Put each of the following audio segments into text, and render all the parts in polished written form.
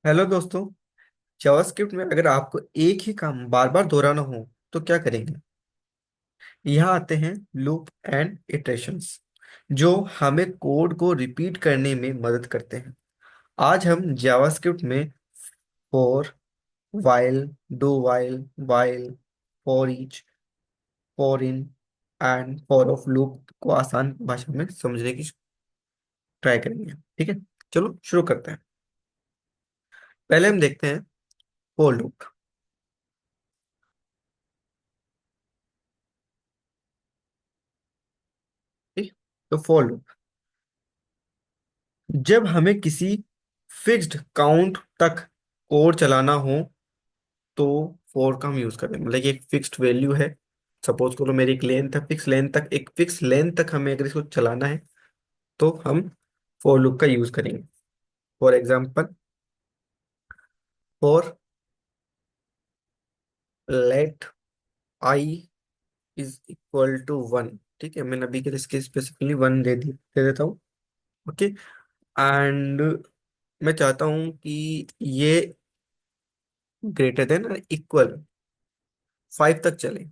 Hello दोस्तों। JavaScript में अगर आपको एक ही काम बार बार दोहराना हो तो क्या करेंगे? यहाँ आते हैं लूप एंड इटरेशंस, जो हमें कोड को रिपीट करने में मदद करते हैं। आज हम जावास्क्रिप्ट में for, while, do while, for each, for in and for of loop को आसान भाषा में समझने की ट्राई करेंगे। ठीक है, चलो शुरू करते हैं। पहले हम देखते हैं फॉर लूप। ठीक, तो फॉर लूप जब हमें किसी फिक्स्ड काउंट तक कोड चलाना हो तो फॉर का हम यूज करें। मतलब कि एक फिक्स्ड वैल्यू है, सपोज करो मेरी एक लेंथ है, फिक्स लेंथ तक हमें अगर इसको चलाना है तो हम फॉर लूप का यूज करेंगे। For example, for let I is equal to one. ठीक है, मैंने अभी के लिए इसके स्पेसिफिकली वन दे देता हूँ। ओके, एंड मैं चाहता हूँ कि ये ग्रेटर देन इक्वल 5 तक चले।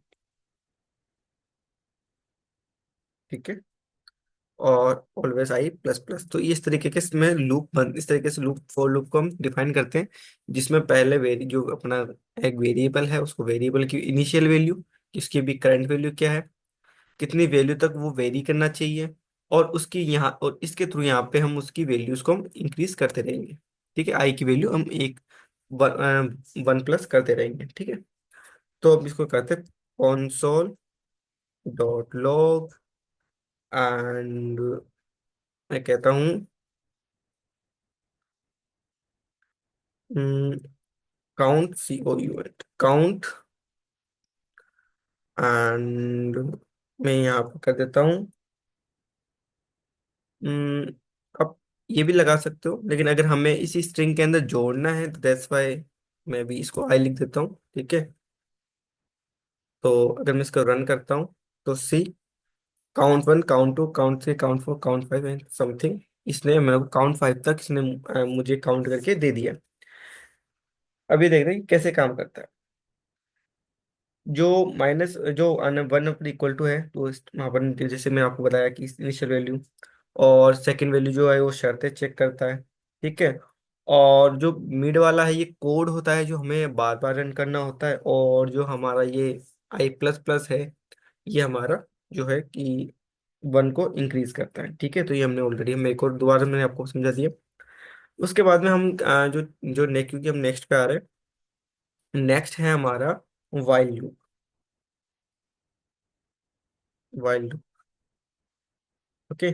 ठीक है, और ऑलवेज आई प्लस प्लस। तो इस तरीके के इसमें इस तरीके से लूप फॉर लूप को हम डिफाइन करते हैं, जिसमें पहले वेरी जो अपना एक वेरिएबल है, उसको वेरिएबल की इनिशियल वैल्यू, इसकी भी करंट वैल्यू क्या है, कितनी वैल्यू तक वो वेरी करना चाहिए, और उसकी यहाँ और इसके थ्रू यहाँ पे हम उसकी वैल्यूज को हम इंक्रीज करते रहेंगे। ठीक है, आई की वैल्यू हम एक वन प्लस करते रहेंगे। ठीक है, तो अब इसको कहते हैं console डॉट लॉग, एंड मैं कहता हूँ काउंट, COUNT काउंट, एंड मैं यहाँ पर कर देता हूँ। हम्म, अब ये भी लगा सकते हो, लेकिन अगर हमें इसी स्ट्रिंग के अंदर जोड़ना है तो दैट्स वाई मैं भी इसको आई लिख देता हूँ। ठीक है, तो अगर मैं इसको रन करता हूँ तो see count one, count two, count three, count four, count five and something, इसने मेरे को काउंट फाइव तक इसने मुझे काउंट करके दे दिया। अभी देख रहे हैं कि कैसे काम करता है। जो माइनस जो वन पर इक्वल टू है तो वहाँ पर जैसे मैं आपको बताया कि इनिशियल वैल्यू और सेकंड वैल्यू जो है वो शर्तें चेक करता है। ठीक है, और जो मिड वाला है ये कोड होता है जो हमें बार बार रन करना होता है, और जो हमारा ये आई प्लस प्लस है ये हमारा जो है कि वन को इंक्रीज करता है। ठीक है, तो ये हमने ऑलरेडी, हम एक और दोबारा मैंने आपको समझा दिया। उसके बाद में हम जो जो नेक्स्ट, क्योंकि हम नेक्स्ट पे आ रहे हैं, नेक्स्ट है हमारा while loop. While loop, okay.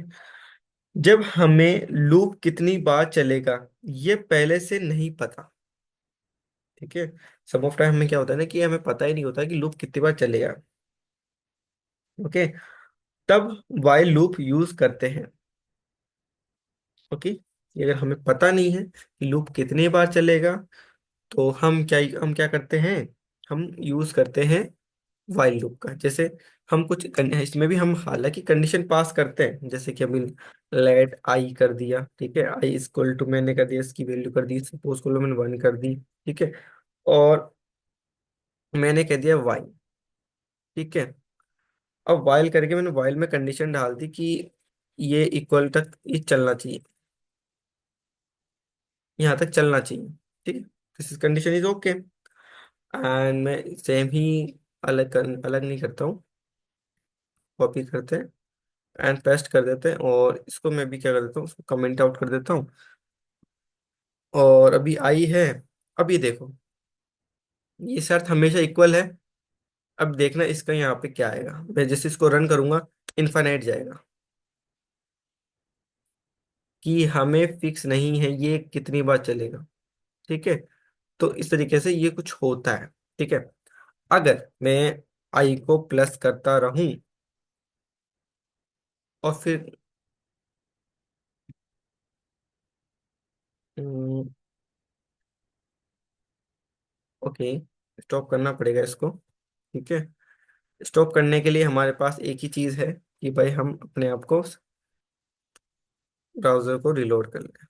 जब हमें लूप कितनी बार चलेगा ये पहले से नहीं पता। ठीक है, सम ऑफ टाइम हमें क्या होता है ना कि हमें पता ही नहीं होता कि लूप कितनी बार चलेगा। ओके, तब वाइल लूप यूज करते हैं। ओके, अगर हमें पता नहीं है कि लूप कितनी बार चलेगा तो हम क्या करते हैं, हम यूज करते हैं वाइल लूप का। जैसे हम इसमें भी हम हालांकि कंडीशन पास करते हैं, जैसे कि अभी लेट आई कर दिया। ठीक है, आई इक्वल टू मैंने कर दिया, इसकी वैल्यू कर दी, सपोज को मैंने वन कर दी। ठीक है, और मैंने कह दिया वाई। ठीक है, अब वाइल करके मैंने वाइल में कंडीशन डाल दी कि ये इक्वल तक ये चलना चाहिए, यहाँ तक चलना चाहिए। ठीक है, this is condition is okay, and मैं सेम ही अलग नहीं करता हूँ, कॉपी करते हैं एंड पेस्ट कर देते हैं, और इसको मैं भी क्या कर देता हूँ, उसको कमेंट आउट कर देता हूँ। और अभी आई है, अब ये देखो, ये शर्त हमेशा इक्वल है। अब देखना इसका यहाँ पे क्या आएगा, मैं जैसे इसको रन करूंगा इनफाइनाइट जाएगा, कि हमें फिक्स नहीं है ये कितनी बार चलेगा। ठीक है, तो इस तरीके से ये कुछ होता है। ठीक है, अगर मैं आई को प्लस करता रहूं और फिर ओके, स्टॉप करना पड़ेगा इसको। ठीक है, स्टॉप करने के लिए हमारे पास एक ही चीज है कि भाई हम अपने आप को, ब्राउजर को रिलोड कर लें।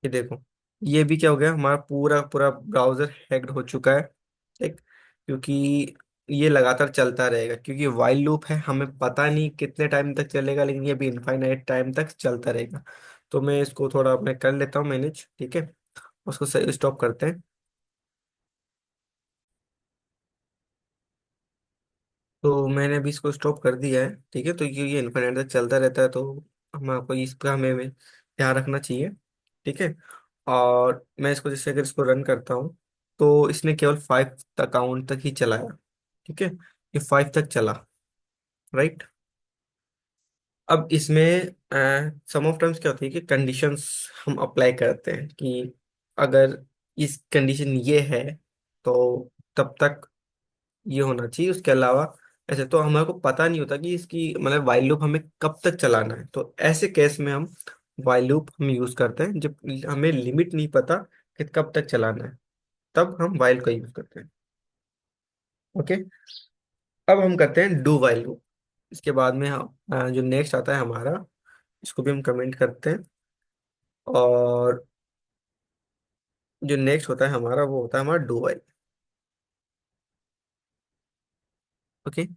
ये देखो, ये भी क्या हो गया, हमारा पूरा पूरा ब्राउजर हैक्ड हो चुका है। ठीक, क्योंकि ये लगातार चलता रहेगा, क्योंकि वाइल लूप है, हमें पता नहीं कितने टाइम तक चलेगा, लेकिन ये भी इनफाइनाइट टाइम तक चलता रहेगा। तो मैं इसको थोड़ा अपने कर लेता हूँ मैनेज, ठीक है। उसको स्टॉप करते हैं। तो मैंने अभी इसको स्टॉप कर दिया है, ठीक है। तो ये इन्फिनिट तक चलता रहता है, तो हम आपको इसका हमें ध्यान रखना चाहिए, ठीक है। और मैं इसको जैसे अगर इसको रन करता हूँ, तो इसने केवल 5 अकाउंट तक ही चलाया, ठीक है। ये 5 तक चला, राइट। अब इसमें सम ऑफ टाइम्स क्या होती है कि कंडीशंस हम अप्लाई करते हैं कि अगर इस कंडीशन ये है, तो तब तक ये होना चाहिए, उसके अलावा ऐसे तो हमारे को पता नहीं होता कि इसकी मतलब वाइल लूप हमें कब तक चलाना है। तो ऐसे केस में हम वाइल लूप हम यूज करते हैं जब हमें लिमिट नहीं पता कि कब तक चलाना है, तब हम वाइल का यूज करते हैं। ओके। अब हम करते हैं डू वाइल लूप। इसके बाद में हम जो नेक्स्ट आता है हमारा, इसको भी हम कमेंट करते हैं। और जो नेक्स्ट होता है हमारा, वो होता है हमारा डू वाइल। ओके।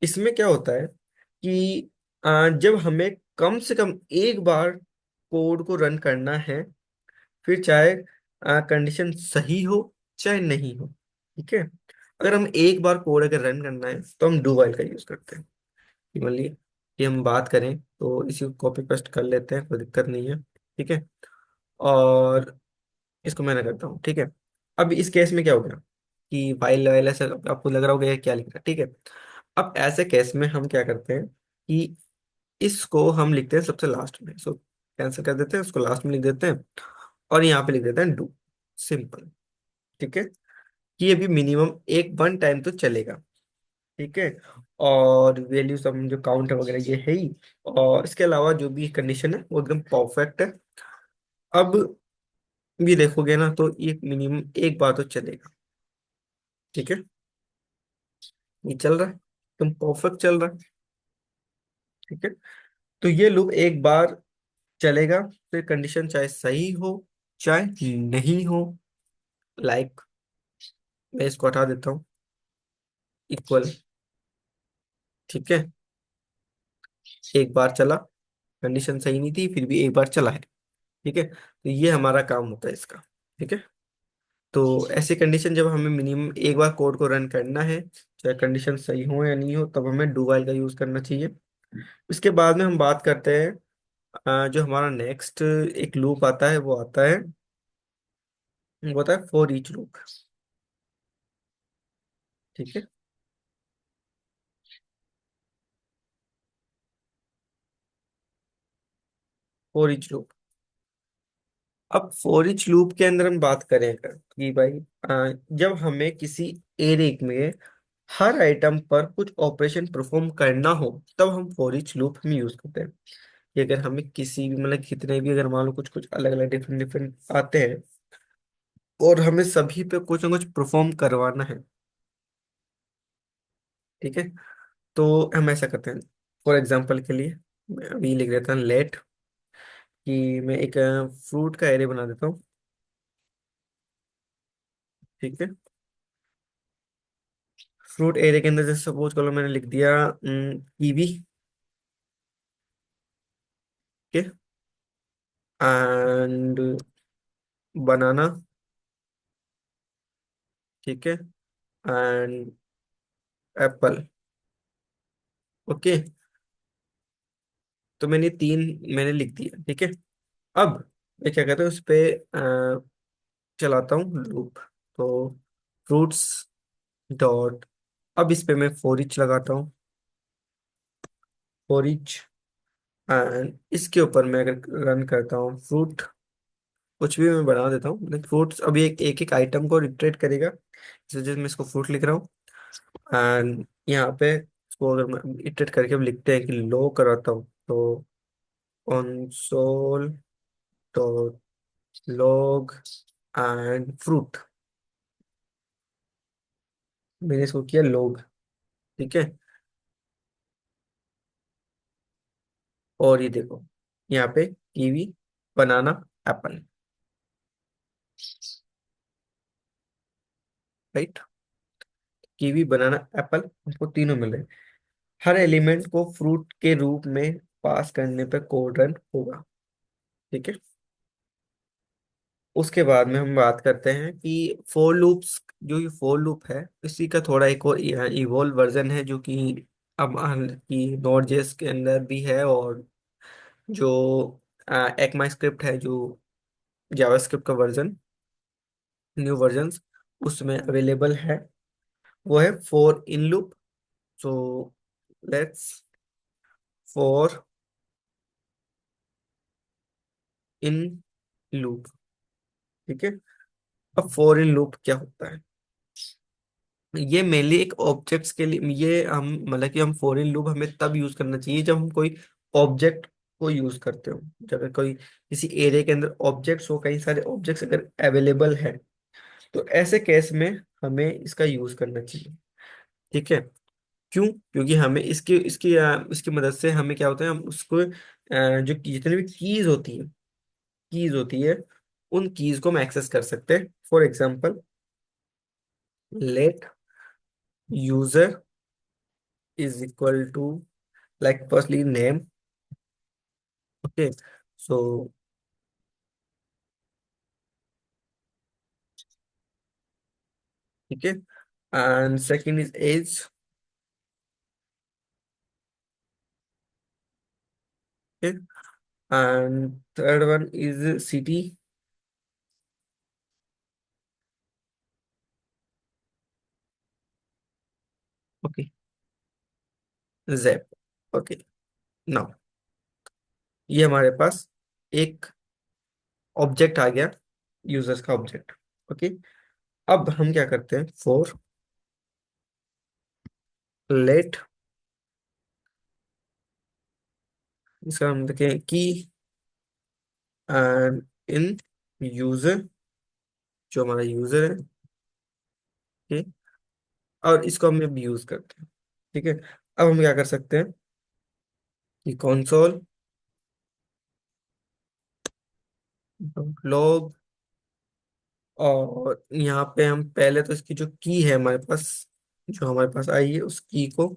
इसमें क्या होता है कि जब हमें कम से कम एक बार कोड को रन करना है, फिर चाहे कंडीशन सही हो चाहे नहीं हो, ठीक है। अगर हम एक बार कोड अगर रन करना है, तो हम डू वाइल का यूज करते हैं। कि मान लीजिए कि हम बात करें, तो इसी को कॉपी पेस्ट कर लेते हैं, कोई दिक्कत नहीं है, ठीक है। और इसको मैं ना करता हूँ, ठीक है। अब इस केस में क्या हो गया कि वाइल वाइल ऐसा आपको लग रहा होगा ये क्या लिख रहा है, ठीक है। अब ऐसे केस में हम क्या करते हैं कि इसको हम लिखते हैं सबसे लास्ट में, इसको कैंसिल कर देते हैं, उसको लास्ट में लिख देते हैं। और यहाँ पे लिख देते हैं डू, सिंपल, ठीक है। ये भी मिनिमम एक वन टाइम तो चलेगा, ठीक है। और वैल्यू सब जो काउंट है वगैरह ये है ही। और इसके अलावा जो भी कंडीशन है वो एकदम परफेक्ट है। अब भी देखोगे ना, तो ये मिनिमम एक बार तो चलेगा, ठीक है। ये चल रहा है, एकदम परफेक्ट चल रहा है, ठीक है। तो ये लूप एक बार चलेगा, फिर कंडीशन चाहे सही हो चाहे नहीं हो। लाइक, मैं इसको हटा देता हूँ, इक्वल, ठीक है। एक बार चला, कंडीशन सही नहीं थी, फिर भी एक बार चला है, ठीक है। तो ये हमारा काम होता है इसका, ठीक है। तो ऐसी कंडीशन जब हमें मिनिमम एक बार कोड को रन करना है, चाहे कंडीशन सही हो या नहीं हो, तब हमें डू वाइल का यूज करना चाहिए। उसके बाद में हम बात करते हैं जो हमारा नेक्स्ट एक लूप आता है, वो आता है, वो होता है फॉर ईच लूप, ठीक है। For each loop. अब फॉर ईच लूप के अंदर हम बात करें अगर कि भाई जब हमें किसी एरे में हर आइटम पर कुछ ऑपरेशन परफॉर्म करना हो, तब हम फॉर ईच लूप हम यूज करते हैं। कि अगर हमें किसी भी मतलब कितने भी अगर मान लो कुछ कुछ अलग अलग डिफरेंट डिफरेंट आते हैं, और हमें सभी पे कुछ ना कुछ परफॉर्म करवाना है, ठीक है। तो हम ऐसा करते हैं, फॉर एग्जाम्पल के लिए मैं अभी लिख देता हूँ लेट, कि मैं एक फ्रूट का एरे बना देता हूँ, ठीक है। फ्रूट एरे के अंदर जैसे सपोज करो मैंने लिख दिया कीवी, ठीक है। एंड बनाना, ठीक है। And Apple, okay. तो मैंने तीन मैंने लिख दिया, ठीक है। अब मैं क्या कहता हूँ उस पे चलाता हूँ लूप। तो फ्रूट्स डॉट, अब इस पे मैं फोर ईच लगाता हूँ, फोर ईच। एंड इसके ऊपर मैं अगर रन करता हूँ फ्रूट, कुछ भी मैं बना देता हूँ, मतलब फ्रूट्स अभी एक एक, एक आइटम को रिट्रेट करेगा, इस वजह से मैं इसको फ्रूट लिख रहा हूँ। एंड यहाँ पे इसको अगर मैं इटरेट करके हम लिखते हैं कि लो कराता हूँ, तो console dot log and fruit, मैंने इसको किया लॉग, ठीक है। और ये देखो यहाँ पे कीवी, बनाना, एप्पल, राइट। कीवी, बनाना, एप्पल, हमको तीनों मिल रहे हैं। हर एलिमेंट को फ्रूट के रूप में पास करने पर कोड रन होगा। ठीक है। उसके बाद में हम बात करते हैं कि फोर लूप्स, जो ये फोर लूप है इसी का थोड़ा एक और इवोल्व वर्जन है, जो कि अब की नोड जेएस के अंदर भी है, और जो ECMAScript है, जो जावास्क्रिप्ट का वर्जन, न्यू वर्जन उसमें अवेलेबल है। वो है four in loop. So let's four in loop. ठीक है। अब फोर इन लूप क्या होता है? ये मेनली एक ऑब्जेक्ट्स के लिए, ये हम मतलब कि हम फॉर लूप हमें तब यूज करना चाहिए जब हम कोई ऑब्जेक्ट को यूज करते हो। जब अगर कोई किसी एरिया के अंदर ऑब्जेक्ट्स हो, कई सारे ऑब्जेक्ट्स अगर अवेलेबल है, तो ऐसे केस में हमें इसका यूज करना चाहिए। ठीक है। क्यों? क्योंकि हमें इसकी मदद से हमें क्या होता है, हम उसको जो जितनी भी कीज होती है उन कीज को हम एक्सेस कर सकते हैं। For example, let user is equal to, like firstly name. Okay, so ठीक है, and second is age. Okay, and third one is city. Okay, zip. Okay, now ये हमारे पास एक ऑब्जेक्ट आ गया, यूजर्स का ऑब्जेक्ट। ओके। अब हम क्या करते हैं, फॉर लेट, इसका हम देखें की एंड इन यूजर, जो हमारा यूजर है। ओके। और इसको हम अब यूज करते हैं। ठीक है। अब हम क्या कर सकते हैं कि console log, और यहाँ पे हम पहले तो इसकी जो की है हमारे पास, जो हमारे पास आई है उस की को,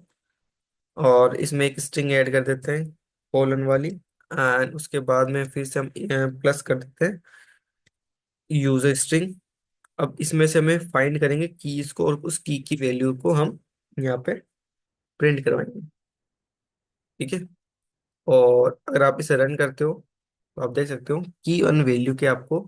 और इसमें एक स्ट्रिंग ऐड कर देते हैं, कोलन वाली। एंड उसके बाद में फिर से हम प्लस कर देते हैं यूजर स्ट्रिंग। अब इसमें से हमें फाइंड करेंगे कीज को, और उस की वैल्यू को हम यहाँ पे प्रिंट करवाएंगे। ठीक है। और अगर आप इसे रन करते हो तो आप देख सकते हो की ऑन वैल्यू के आपको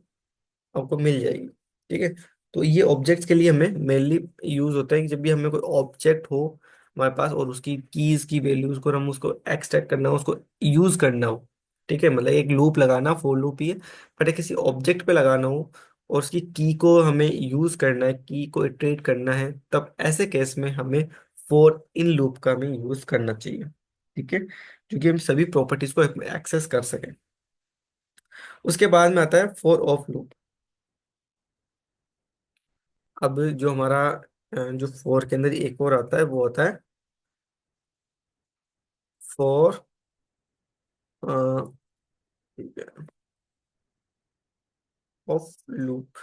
आपको मिल जाएगी। ठीक है। तो ये ऑब्जेक्ट्स के लिए हमें मेनली यूज होता है कि जब भी हमें कोई ऑब्जेक्ट हो हमारे पास, और उसकी कीज की वैल्यूज को हम उसको एक्सट्रैक्ट करना हो, उसको यूज करना हो। ठीक है, मतलब एक लूप लगाना, फोर लूप ही है, बट किसी ऑब्जेक्ट पे लगाना हो और उसकी की को हमें यूज करना है, की को इटरेट करना है, तब ऐसे केस में हमें फोर इन लूप का हमें यूज करना चाहिए। ठीक है, क्योंकि हम सभी प्रॉपर्टीज को एक्सेस कर सकें। उसके बाद में आता है फोर ऑफ लूप। अब जो हमारा जो फोर के अंदर एक और आता है, वो होता है फोर ऑफ लूप।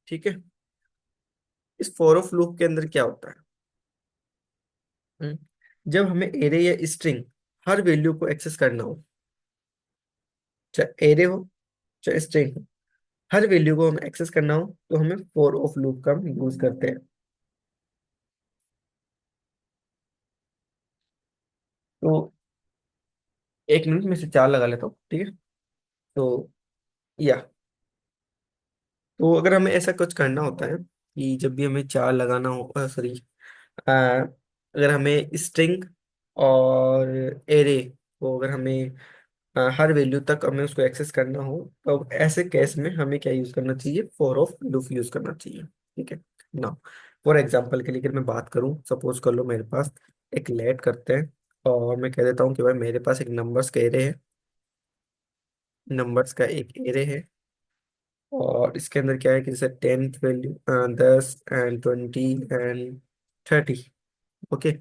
ठीक है। इस फोर ऑफ लूप के अंदर क्या होता है? हम्म, जब हमें एरे या स्ट्रिंग हर वैल्यू को एक्सेस करना हो, चाहे एरे हो चाहे स्ट्रिंग हो, हर वैल्यू को हमें एक्सेस करना हो, तो हमें फोर ऑफ लूप का हम यूज करते हैं। तो एक मिनट में से चार लगा लेता हूँ। ठीक है। तो या तो अगर हमें ऐसा कुछ करना होता है कि जब भी हमें चार लगाना हो, सॉरी, अगर हमें स्ट्रिंग और एरे को, अगर हमें हर वैल्यू तक हमें उसको एक्सेस करना हो, तो ऐसे केस में हमें क्या यूज करना चाहिए, फोर ऑफ लूप यूज करना चाहिए। ठीक है ना। फॉर एग्जाम्पल के लिए अगर मैं बात करूं, सपोज कर लो मेरे पास एक लेट करते हैं, और मैं कह देता हूँ कि भाई मेरे पास एक नंबर्स का एरे है, नंबर्स का एक एरे है, और इसके अंदर क्या है कि जैसे 10th value, 10 and 20 and 30। Okay,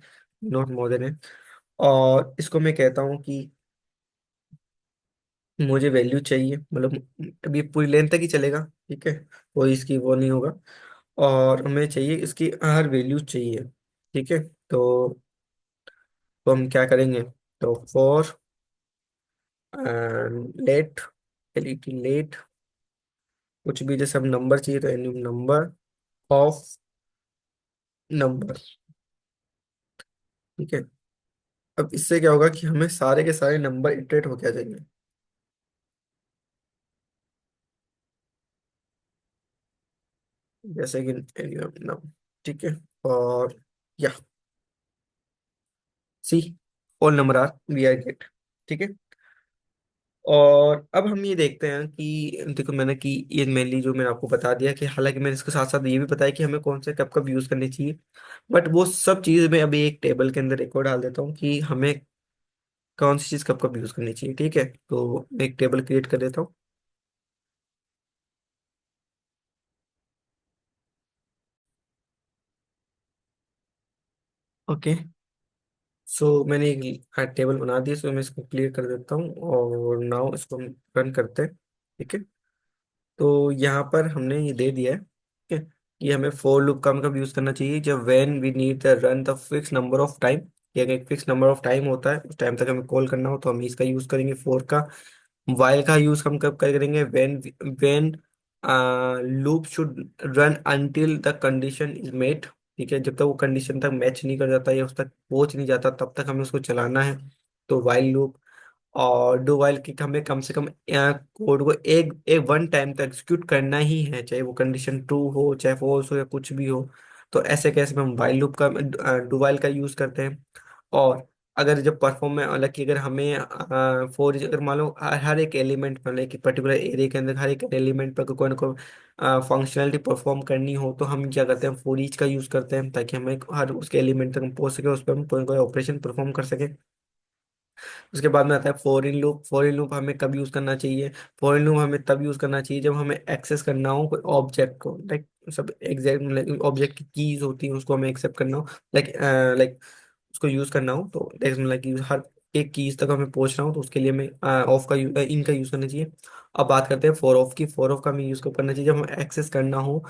not more than है। और इसको मैं कहता हूँ कि मुझे वैल्यू चाहिए, मतलब अब ये पूरी लेंथ तक ही चलेगा, ठीक है, कोई इसकी वो नहीं होगा। और हमें चाहिए इसकी हर वैल्यू चाहिए, ठीक है। तो हम क्या करेंगे, तो फॉर लेट, लेट कुछ भी, जैसे हम नंबर चाहिए तो एनी नंबर ऑफ नंबर, ठीक है। अब इससे क्या होगा कि हमें सारे के सारे नंबर इटरेट होके आ जाएंगे, जैसे कि एनी नंबर, ठीक है। और या see, all number are we are get, ठीक है। और अब हम ये देखते हैं कि देखो मैंने कि ये मेनली जो मैंने आपको बता दिया कि हालांकि मैंने इसके साथ साथ ये भी बताया कि हमें कौन से कब कब यूज करनी चाहिए, बट वो सब चीज़ मैं अभी एक टेबल के अंदर एक और डाल देता हूँ कि हमें कौन सी चीज़ कब कब यूज करनी चाहिए, ठीक है। तो मैं एक टेबल क्रिएट कर देता हूँ। ओके, सो मैंने एक टेबल बना दी, सो मैं इसको क्लियर कर देता हूँ और नाउ इसको हम रन करते हैं, ठीक है। तो यहाँ पर हमने ये दे दिया है, ठीक है, कि हमें फोर लूप का मतलब यूज करना चाहिए जब when we need the run the fix number of time, कि अगर एक फिक्स नंबर ऑफ टाइम होता है उस टाइम तक हमें कॉल करना हो तो हम इसका यूज करेंगे फोर का। वाइल का यूज हम कब करेंगे, when loop should run until the condition is met, ठीक है, जब तक वो कंडीशन तक मैच नहीं कर जाता या उस तक पहुंच नहीं जाता तब तक हमें उसको चलाना है, तो वाइल लूप। और डू वाइल की हमें कम से कम कोड को एक एक वन टाइम तक एग्जीक्यूट करना ही है, चाहे वो कंडीशन ट्रू हो चाहे फॉल्स हो या कुछ भी हो। तो ऐसे केस में हम वाइल लूप का, डू वाइल का यूज करते हैं। और अगर जब परफॉर्म में अलग की अगर हमें फोर अगर मान लो हर एक एलिमेंट पर, लाइक पर्टिकुलर एरिया के अंदर हर एक एलिमेंट पर कोई ना कोई फंक्शनलिटी परफॉर्म करनी हो तो हम क्या करते हैं, फोर ईच का यूज करते हैं ताकि हमें हर उसके एलिमेंट तक हम पहुंच सके, उस पर हम कोई कोई ऑपरेशन परफॉर्म कर सके। उसके बाद में आता है for in loop. For in loop हमें कब यूज करना चाहिए, फॉर इन लूप हमें तब यूज करना चाहिए जब हमें एक्सेस करना हो कोई ऑब्जेक्ट को, लाइक सब एग्जैक्ट ऑब्जेक्ट की कीज होती हैं उसको हमें एक्सेप्ट करना हो, लाइक लाइक उसको यूज करना हो, तो लाइक हर एक कीज तक हमें पहुंचना हो तो उसके लिए हमें ऑफ का इन का यूज करना चाहिए। अब बात करते हैं फॉर ऑफ की। फॉर ऑफ का हमें यूज कब करना चाहिए, जब हमें एक्सेस करना हो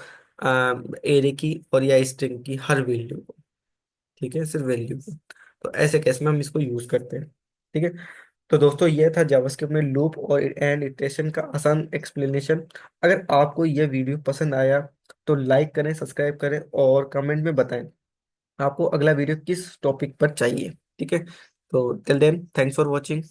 एरे की और या स्ट्रिंग की हर वैल्यू को, ठीक है, सिर्फ वैल्यू को। तो ऐसे केस में हम इसको यूज करते हैं, ठीक है। तो दोस्तों ये था जावास्क्रिप्ट में लूप और एंड इटरेशन का आसान एक्सप्लेनेशन। अगर आपको यह वीडियो पसंद आया तो लाइक करें, सब्सक्राइब करें और कमेंट में बताएं आपको अगला वीडियो किस टॉपिक पर चाहिए, ठीक है। तो till then, thanks for watching.